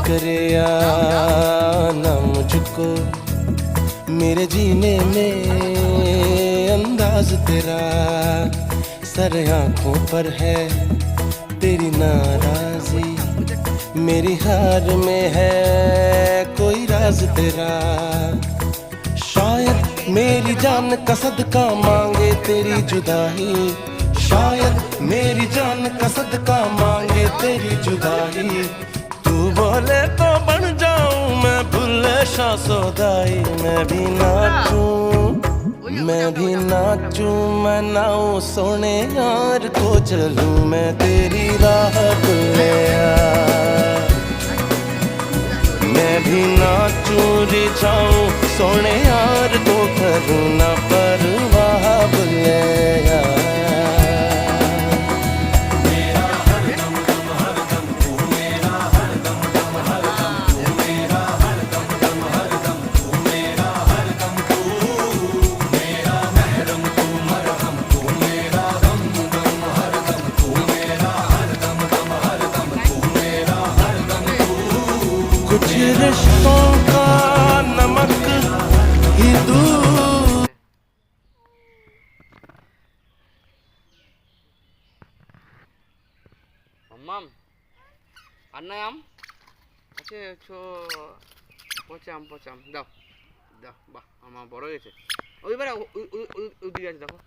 करे या ना मुझको मेरे जीने में अंदाज तेरा। सर आंखों पर है तेरी नाराजी, मेरी हार में है कोई राज तेरा। शायद मेरी जान का सदका मांगे तेरी जुदाई, शायद मेरी जान का सदका मांगे तेरी जुदाई। तू बोले तो बन जाऊं मैं भुल्ले शाह सौदाई। मैं भी नाचूं, मैं भी नाचूं, मैं नाऊं सोने यार को चलूं मैं तेरी राह भुल्लिया। मैं भी नाचूं रिझाऊं सोने यार को करूं ना परवाह भुल्लिया। कुछ रिश्तों का नमक ही दूध। Mam, Anayam, আছে পচাম দাও দাও বাহ আমার বড় হয়েছে ওইবারে ওই দিকে আছে দেখো